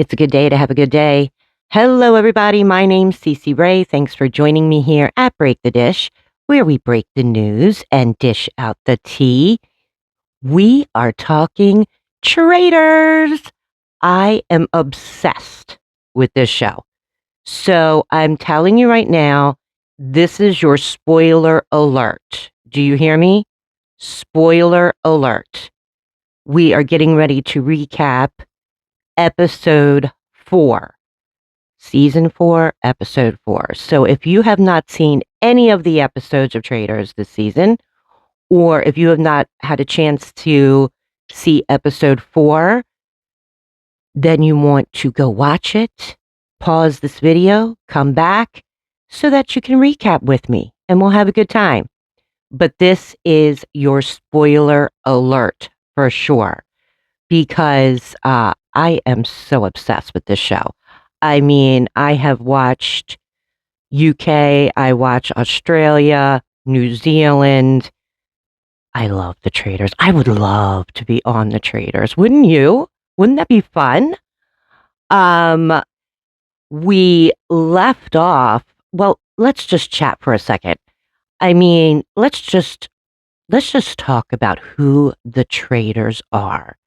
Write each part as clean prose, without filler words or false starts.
It's a good day to have a good day. Hello, everybody. My name's Cece Ray. Thanks for joining me here at Break the Dish, where we break the news and dish out the tea. We are talking Traitors. I am obsessed with this show. So I'm telling you right now, this is your spoiler alert. Do you hear me? Spoiler alert. We are getting ready to recap episode 4. Season 4, episode 4. So if you have not seen any of the episodes of Traitors this season, or if you have not had a chance to see episode 4, then you want to go watch it, pause this video, come back, so that you can recap with me, and we'll have a good time. But this is your spoiler alert for sure, because I am so obsessed with this show. I mean, I have watched UK, I watch Australia, New Zealand. I love the Traitors. I would love to be on the Traitors. Wouldn't you? Wouldn't that be fun? We left off. Well, let's just chat for a second. I mean, let's just talk about who the Traitors are.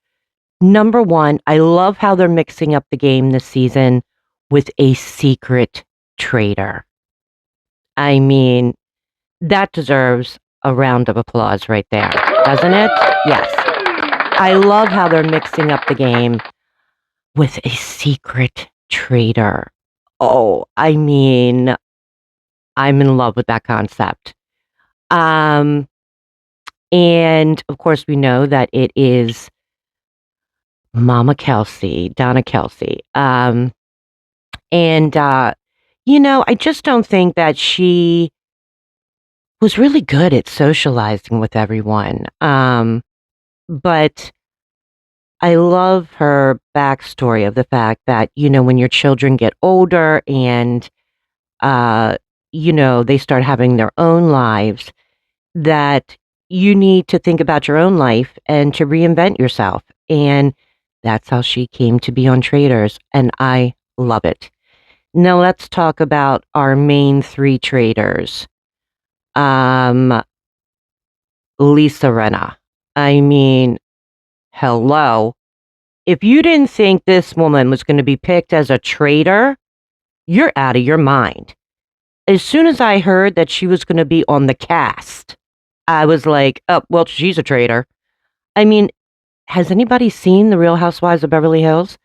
Number one, I love how they're mixing up the game this season with a secret traitor. I mean, that deserves a round of applause right there, doesn't it? Yes. I love how they're mixing up the game with a secret traitor. Oh, I mean, I'm in love with that concept. And of course, we know that it is Mama Kelsey, Donna Kelsey. I just don't think that she was really good at socializing with everyone. But I love her backstory of the fact that, when your children get older and, they start having their own lives, that you need to think about your own life and to reinvent yourself. And that's how she came to be on Traitors, and I love it. Now let's talk about our main 3 Traitors. Lisa Rinna. I mean, hello. If you didn't think this woman was going to be picked as a traitor, you're out of your mind. As soon as I heard that she was going to be on the cast, I was like, oh, well, she's a traitor. I mean, has anybody seen The Real Housewives of Beverly Hills?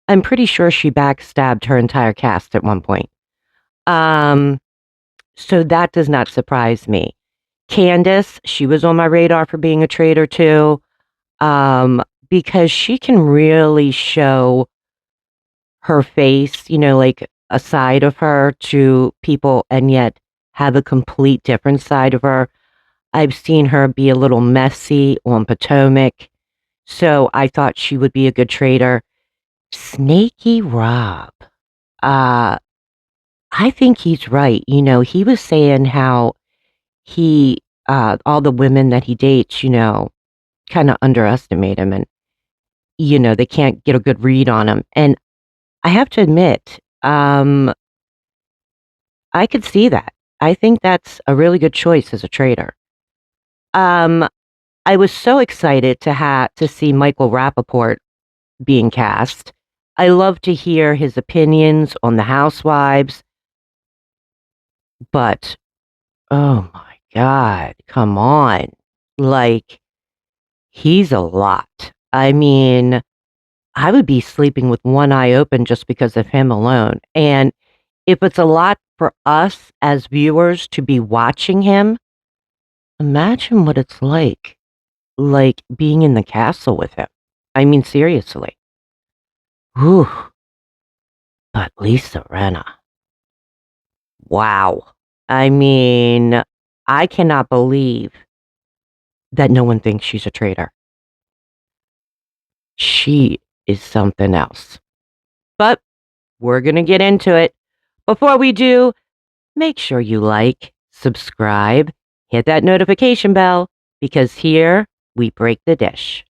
I'm pretty sure she backstabbed her entire cast at one point. So that does not surprise me. Candace, she was on my radar for being a traitor too, because she can really show her face, like a side of her to people, and yet have a complete different side of her. I've seen her be a little messy on Potomac, so I thought she would be a good traitor. Snaky Rob. I think he's right. He was saying how all the women that he dates, kind of underestimate him, and, they can't get a good read on him. And I have to admit, I could see that. I think that's a really good choice as a traitor. I was so excited to see Michael Rappaport being cast. I love to hear his opinions on the housewives, but oh my God, come on. Like, he's a lot. I mean, I would be sleeping with one eye open just because of him alone. And if it's a lot for us as viewers to be watching him, imagine what it's like being in the castle with him. I mean, seriously. Whew. But Lisa Rinna. Wow. I mean, I cannot believe that no one thinks she's a traitor. She is something else. But we're going to get into it. Before we do, make sure you like, subscribe, hit that notification bell, because here we break the dish.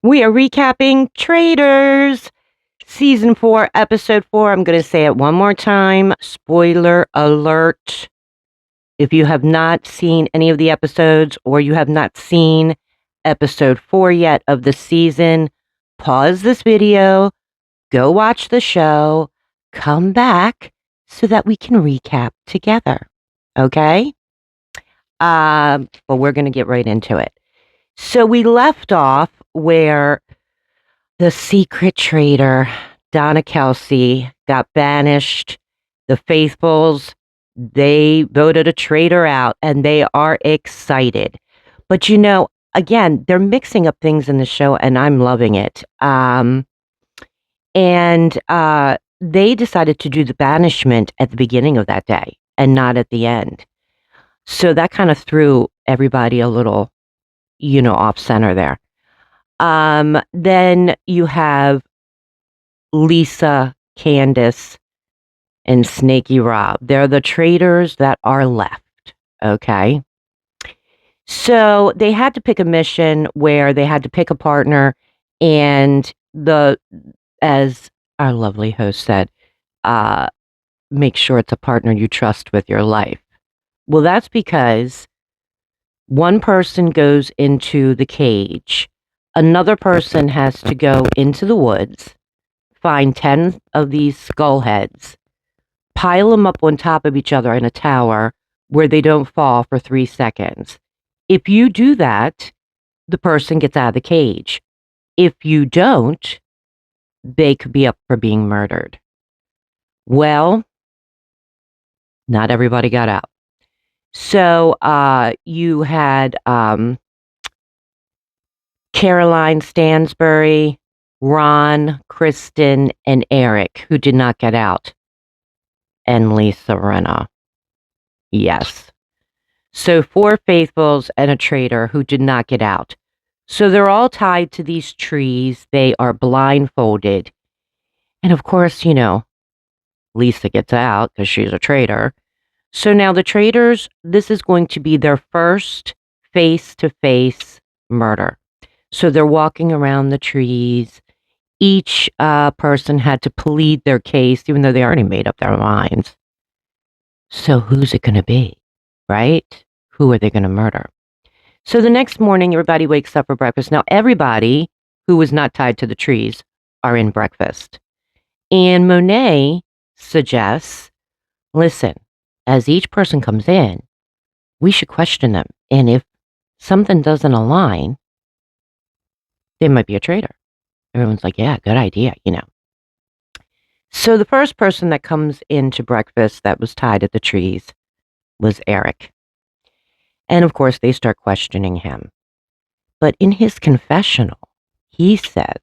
We are recapping Traitors, Season 4, Episode 4. I'm going to say it one more time. Spoiler alert. If you have not seen any of the episodes or you have not seen Episode 4 yet of the season, pause this video, go watch the show, come back so that we can recap together. Okay? But we're going to get right into it. So we left off where the secret traitor, Donna Kelsey, got banished. The faithfuls, they voted a traitor out and they are excited. But again, they're mixing up things in the show and I'm loving it. They decided to do the banishment at the beginning of that day and not at the end. So that kind of threw everybody a little, off center there. Then you have Lisa, Candace, and Snaky Rob. They're the traitors that are left. Okay. So they had to pick a mission where they had to pick a partner, and as our lovely host said, make sure it's a partner you trust with your life. Well, that's because one person goes into the cage. Another person has to go into the woods, find 10 of these skull heads, pile them up on top of each other in a tower where they don't fall for 3 seconds. If you do that, the person gets out of the cage. If you don't, they could be up for being murdered. Well, not everybody got out. So you had Caroline Stanbury, Ron, Kristen, and Eric, who did not get out. And Lisa Rinna. Yes. So 4 faithfuls and a traitor who did not get out. So they're all tied to these trees. They are blindfolded. And of course, Lisa gets out because she's a traitor. So now the traitors, this is going to be their first face-to-face murder. So they're walking around the trees. Each person had to plead their case, even though they already made up their minds. So who's it going to be, right? Who are they going to murder? So the next morning, everybody wakes up for breakfast. Now, everybody who was not tied to the trees are in breakfast. And Monét suggests, listen, as each person comes in, we should question them. And if something doesn't align, they might be a traitor. Everyone's like, yeah, good idea, So the first person that comes into breakfast that was tied at the trees was Eric. And of course, they start questioning him. But in his confessional, he says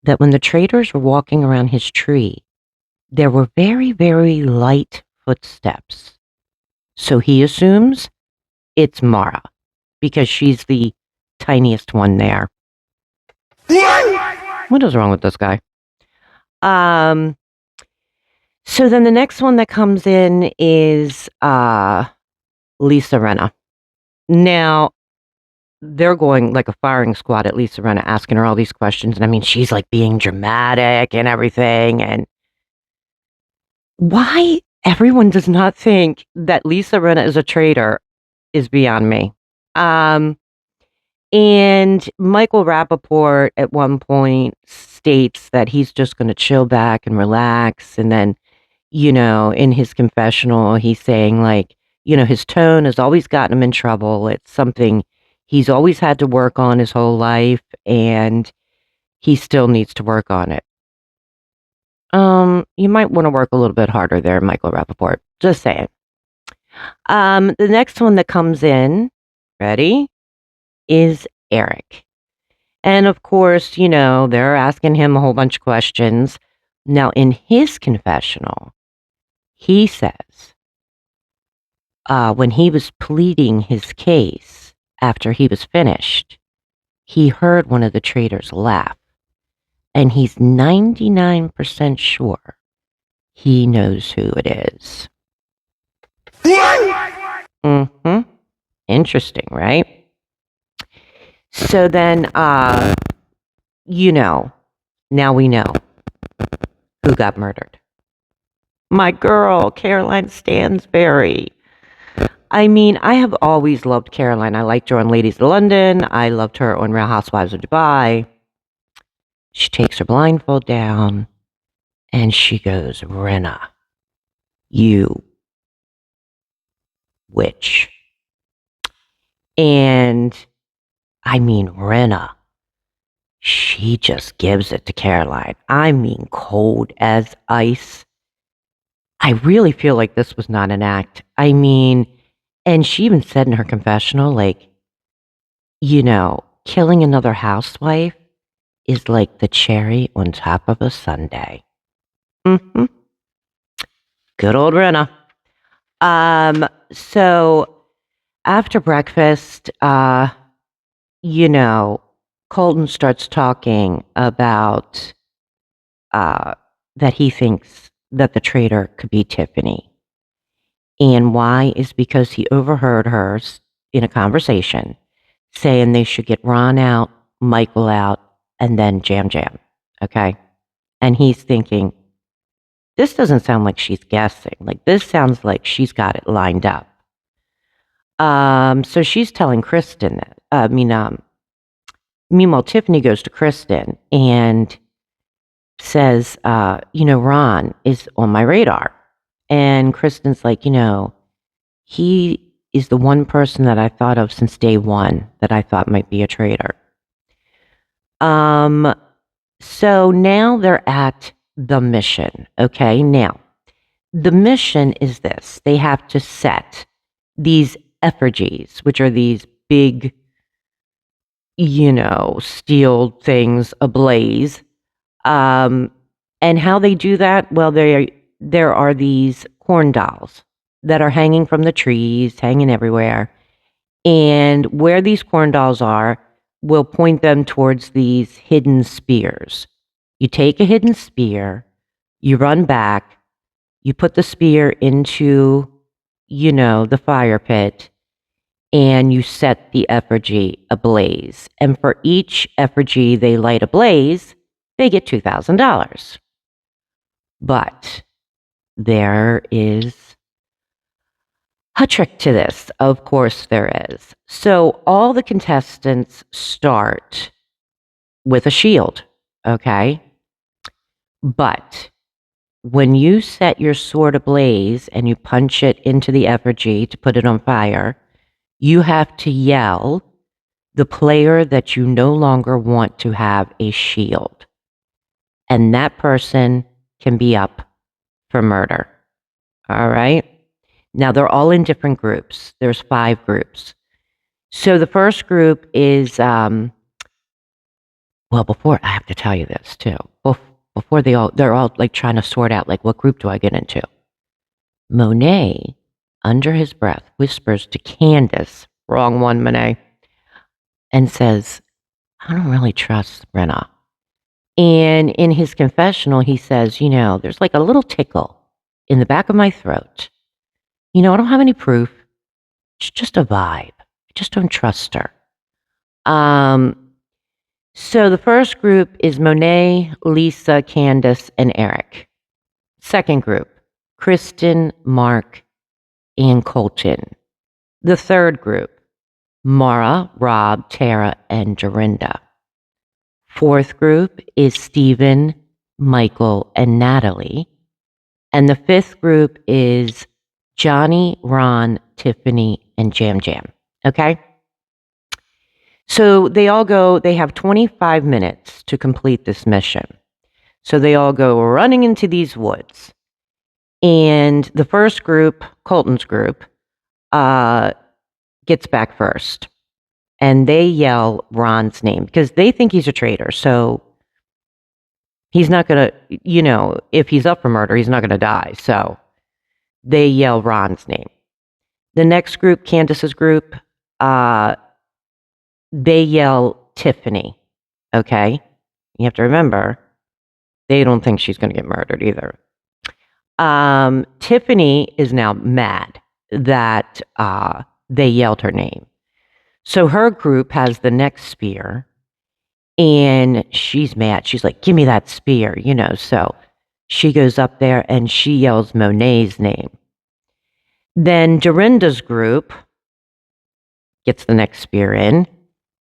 that when the traitors were walking around his tree, there were very, very light footsteps. So he assumes it's Mara because she's the tiniest one there. What is wrong with this guy? So then the next one that comes in is Lisa Rinna. Now, they're going like a firing squad at Lisa Rinna, asking her all these questions. And I mean, she's like being dramatic and everything. And why everyone does not think that Lisa Rinna is a traitor is beyond me. And Michael Rappaport at one point states that he's just going to chill back and relax. And then, in his confessional, he's saying like, his tone has always gotten him in trouble. It's something he's always had to work on his whole life, and he still needs to work on it. You might want to work a little bit harder there, Michael Rappaport. Just saying. The next one that comes in, ready, is Eric. And of course, they're asking him a whole bunch of questions. Now, in his confessional, he says, when he was pleading his case after he was finished, he heard one of the traitors laugh. And he's 99% sure he knows who it is. Interesting, right? So then now we know who got murdered. My girl, Caroline Stanbury. I mean, I have always loved Caroline. I liked her on Ladies of London. I loved her on Real Housewives of Dubai. She takes her blindfold down and she goes, Rinna, you witch. And I mean, Rinna, she just gives it to Caroline. I mean, cold as ice. I really feel like this was not an act. I mean, and she even said in her confessional, like, killing another housewife is like the cherry on top of a sundae. Mm-hmm. Good old Rinna. So after breakfast, Colton starts talking about that he thinks that the traitor could be Tiffany. And why is because he overheard her in a conversation saying they should get Ron out, Michael out, and then Jam Jam. Okay? And he's thinking, this doesn't sound like she's guessing. Like, this sounds like she's got it lined up. So she's telling Kristen that. Meanwhile, Tiffany goes to Kristen and says, Ron is on my radar. And Kristen's like, he is the one person that I thought of since day one that I thought might be a traitor. So now they're at the mission. Okay, now the mission is this: they have to set these effigies, which are these big, steel things ablaze. And how they do that? Well, there are these corn dolls that are hanging from the trees, hanging everywhere. And where these corn dolls are, we'll point them towards these hidden spears. You take a hidden spear, you run back, you put the spear into, the fire pit, and you set the effigy ablaze. And for each effigy they light ablaze, they get $2,000. But there is a trick to this. Of course there is. So all the contestants start with a shield, okay? But when you set your sword ablaze and you punch it into the effigy to put it on fire, you have to yell the player that you no longer want to have a shield. And that person can be up for murder. All right? Now, they're all in different groups. There's 5 groups. So the first group is, before, I have to tell you this, too. Before they're all, like, trying to sort out, like, what group do I get into? Monét, under his breath, whispers to Candace, wrong one, Monét, and says, I don't really trust Rinna. And in his confessional, he says, there's like a little tickle in the back of my throat. I don't have any proof. It's just a vibe. I just don't trust her. So the first group is Monét, Lisa, Candace, and Eric. Second group, Kristen, Mark, and Colton. The third group, Mara, Rob, Tara, and Dorinda. Fourth group is Stephen, Michael, and Natalie. And the fifth group is Johnny, Ron, Tiffany, and Jam Jam. Okay? So they have 25 minutes to complete this mission. So they all go running into these woods. And the first group, Colton's group, gets back first. And they yell Ron's name because they think he's a traitor. So he's not going to, if he's up for murder, he's not going to die. So they yell Ron's name. The next group, Candace's group, they yell Tiffany. Okay? You have to remember, they don't think she's going to get murdered either. Tiffany is now mad that they yelled her name. So her group has the next spear, And she's mad. She's like, give me that spear, So she goes up there and she yells Monét's name. Then Dorinda's group gets the next spear in,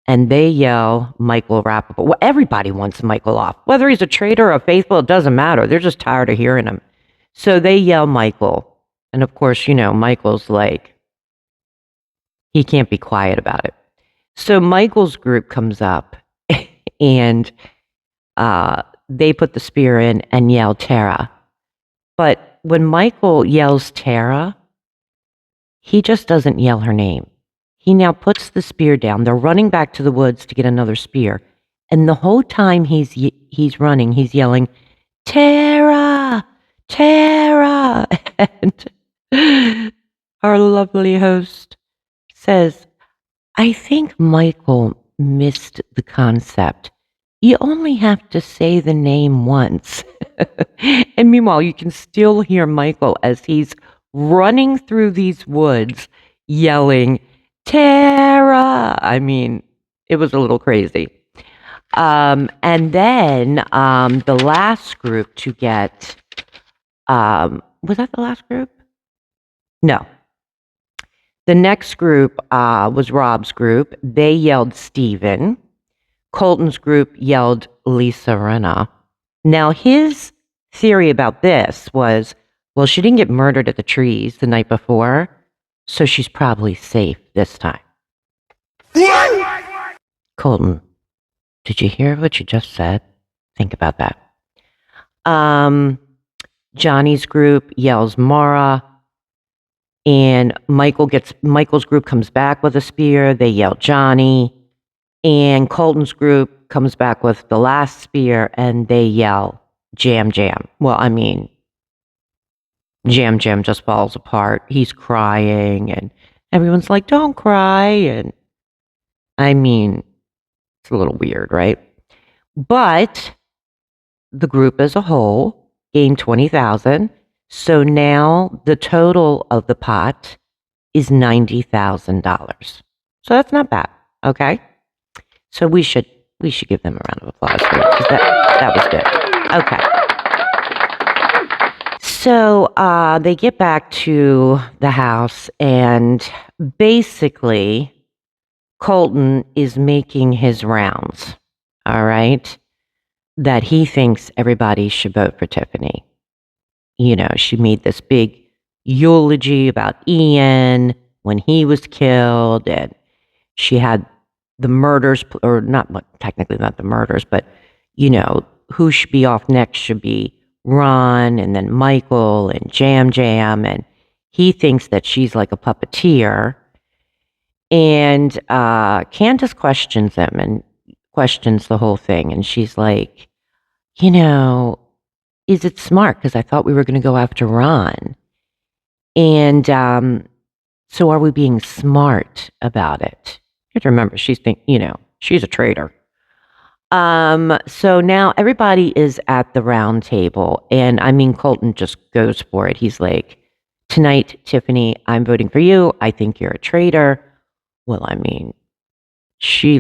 and they yell Michael Rappaport. Well, everybody wants Michael off. Whether he's a traitor or a faithful, it doesn't matter. They're just tired of hearing him. So they yell Michael. And of course, Michael's like, he can't be quiet about it. So Michael's group comes up and they put the spear in and yell Tara. But when Michael yells Tara, he just doesn't yell her name. He now puts the spear down. They're running back to the woods to get another spear. And the whole time he's running, he's yelling, Tara! Tara! And our lovely host says, I think Michael missed the concept. You only have to say the name once. And meanwhile, you can still hear Michael as he's running through these woods yelling, Tara! I mean, it was a little crazy. And then the last group to get, was that the last group? No. The next group was Rob's group. They yelled Steven. Colton's group yelled Lisa Rinna. Now, his theory about this was, well, she didn't get murdered at the trees the night before, so she's probably safe this time. Colton, did you hear what you just said? Think about that. Johnny's group yells Mara, and Michael's group comes back with a spear. They yell Johnny, and Colton's group comes back with the last spear, and they yell Jam Jam. Well, I mean, Jam Jam just falls apart. He's crying, and everyone's like, don't cry. And I mean, it's a little weird, right? But the group as a whole gained 20,000. So now the total of the pot is $90,000. So that's not bad, okay? So we should give them a round of applause for it, because that was good. Okay. So they get back to the house, and basically Colton is making his rounds, all right, that he thinks everybody should vote for Tiffany. She made this big eulogy about Ian when he was killed, and she had the murders, or not technically not the murders, but, who should be off next should be Ron, and then Michael, and Jam Jam, and he thinks that she's like a puppeteer. And Candace questions him and questions the whole thing, and she's like, is it smart? Because I thought we were going to go after Ron. And so are we being smart about it? You have to remember, she's a traitor. So now everybody is at the round table. And I mean, Colton just goes for it. He's like, tonight, Tiffany, I'm voting for you. I think you're a traitor. Well, I mean, she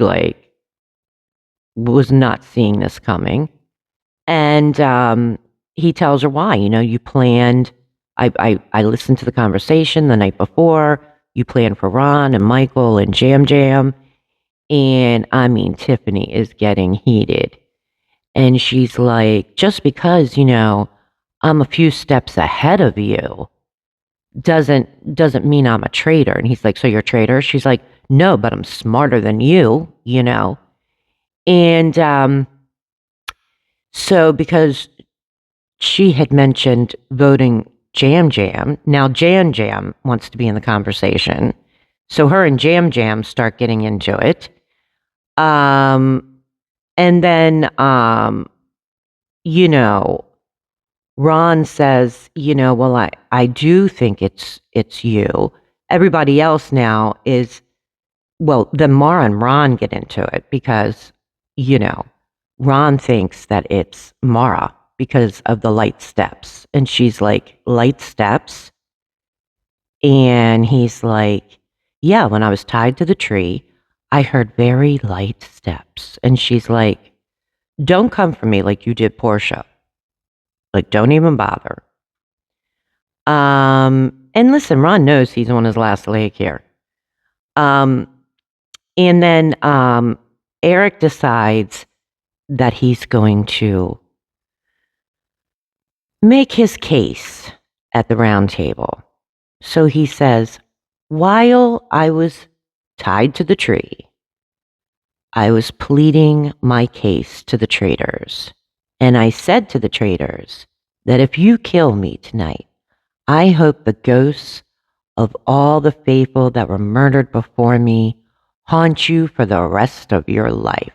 was not seeing this coming. And he tells her why. You planned, I listened to the conversation the night before. You planned for Ron and Michael and Jam Jam. And I mean, Tiffany is getting heated. And she's like, just because, I'm a few steps ahead of you doesn't mean I'm a traitor. And he's like, so you're a traitor? She's like, no, but I'm smarter than you, And so because she had mentioned voting Jam Jam, now Jam Jam wants to be in the conversation. So her and Jam Jam start getting into it. And then, Ron says, well, I do think it's you. Everybody else now is, well, then Mara and Ron get into it because, Ron thinks that it's Mara because of the light steps. And she's like, light steps? And he's like, yeah, when I was tied to the tree, I heard very light steps. And she's like, Don't come for me like you did Portia. Like, don't even bother. And listen, Ron knows he's on his last leg here. And then Eric decides that he's going to make his case at the round table. So he says, while I was tied to the tree, I was pleading my case to the traitors. And I said to the traitors that if you kill me tonight, I hope the ghosts of all the faithful that were murdered before me haunt you for the rest of your life.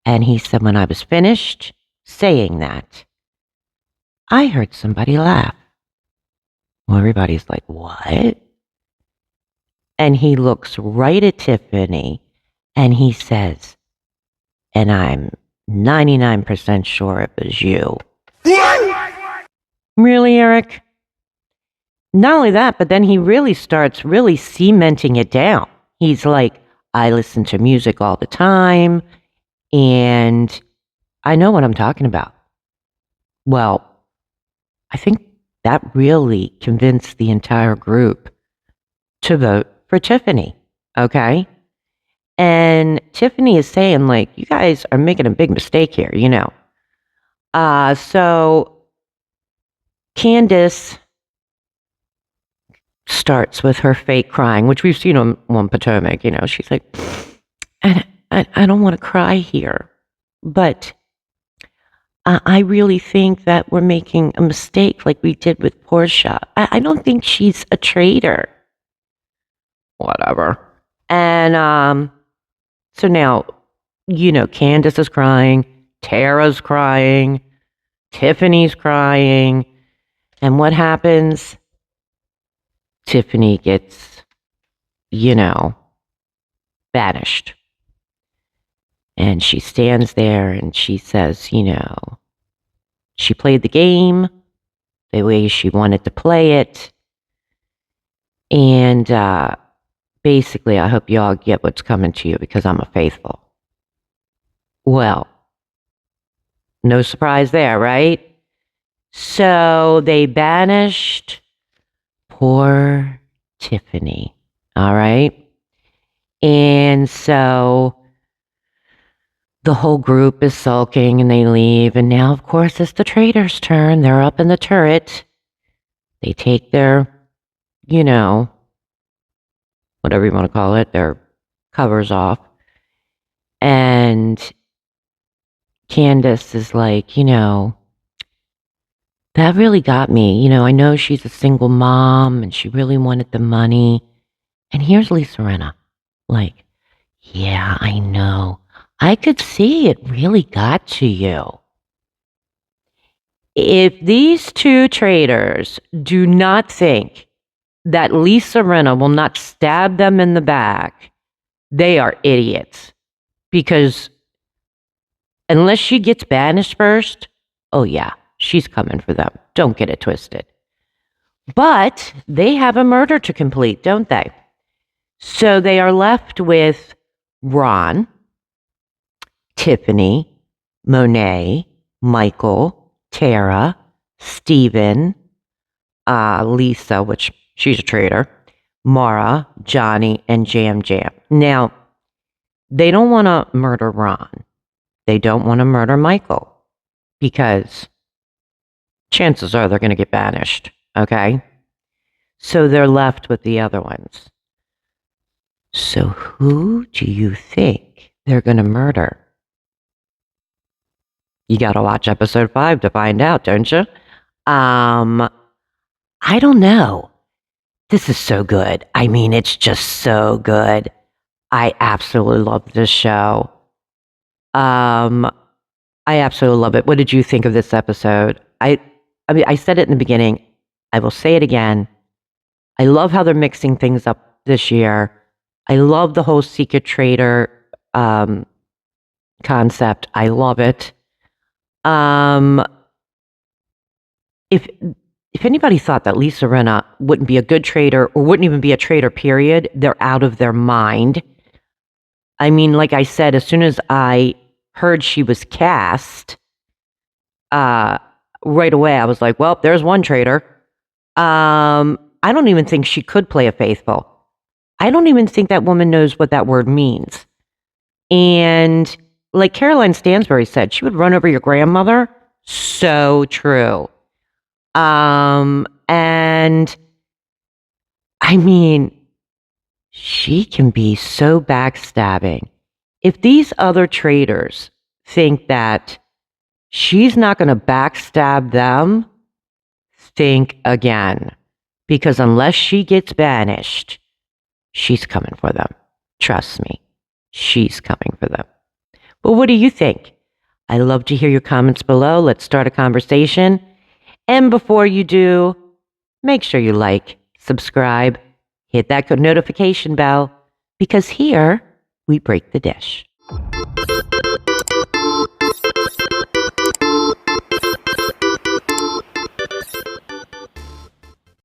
And he said, when I was finished saying that, I heard somebody laugh. Well, everybody's like, what? And he looks right at Tiffany and he says, and I'm 99% sure it was you. Really, Eric? Not only that, but then he really starts cementing it down. He's like, I listen to music all the time, and I know what I'm talking about. Well, I think that really convinced the entire group to vote for Tiffany, okay? And Tiffany is saying, like, you guys are making a big mistake here, you know. So Candace starts with her fake crying, which we've seen on Potomac, you know. She's like, I don't want to cry here, but I really think that we're making a mistake like we did with Portia. I don't think she's a traitor. Whatever. And so now, you know, Candace is crying, Tara's crying, Tiffany's crying, and what happens? Tiffany gets, you know, banished. And she stands there and she says, you know, she played the game the way she wanted to play it. And basically, I hope you all get what's coming to you because I'm a faithful. Well, no surprise there, right? So they banished poor Tiffany. All right. And so the whole group is sulking and they leave. And now, of course, it's the traitors' turn. They're up in the turret. They take their, you know, whatever you want to call it, their covers off. And Candace is like, you know, that really got me. You know, I know she's a single mom and she really wanted the money. And here's Lisa Rinna. Like, yeah, I know. I could see it really got to you. If these two traitors do not think that Lisa Rinna will not stab them in the back, they are idiots. Because unless she gets banished first, oh yeah, she's coming for them. Don't get it twisted. But they have a murder to complete, don't they? So they are left with Ron, Tiffany, Monét, Michael, Tara, Steven, Lisa, which she's a traitor, Mara, Johnny, and Jam Jam. Now, they don't want to murder Ron. They don't want to murder Michael because chances are they're going to get banished, okay? So they're left with the other ones. So who do you think they're going to murder? You got to watch episode 5 to find out, don't you? I don't know. This is so good. I mean, it's just so good. I absolutely love this show. I absolutely love it. What did you think of this episode? I mean, I said it in the beginning. I will say it again. I love how they're mixing things up this year. I love the whole secret traitor concept. I love it. If anybody thought that Lisa Rinna wouldn't be a good traitor or wouldn't even be a traitor, period, they're out of their mind. I mean, like I said, as soon as I heard she was cast, right away I was like, well, there's one traitor. I don't even think she could play a faithful. I don't even think that woman knows what that word means. And like Caroline Stanbury said, she would run over your grandmother. So true. And I mean, she can be so backstabbing. If these other traitors think that she's not going to backstab them, think again. Because unless she gets banished, she's coming for them. Trust me, she's coming for them. But what do you think? I'd love to hear your comments below. Let's start a conversation. And before you do, make sure you like, subscribe, hit that notification bell, because here we break the dish.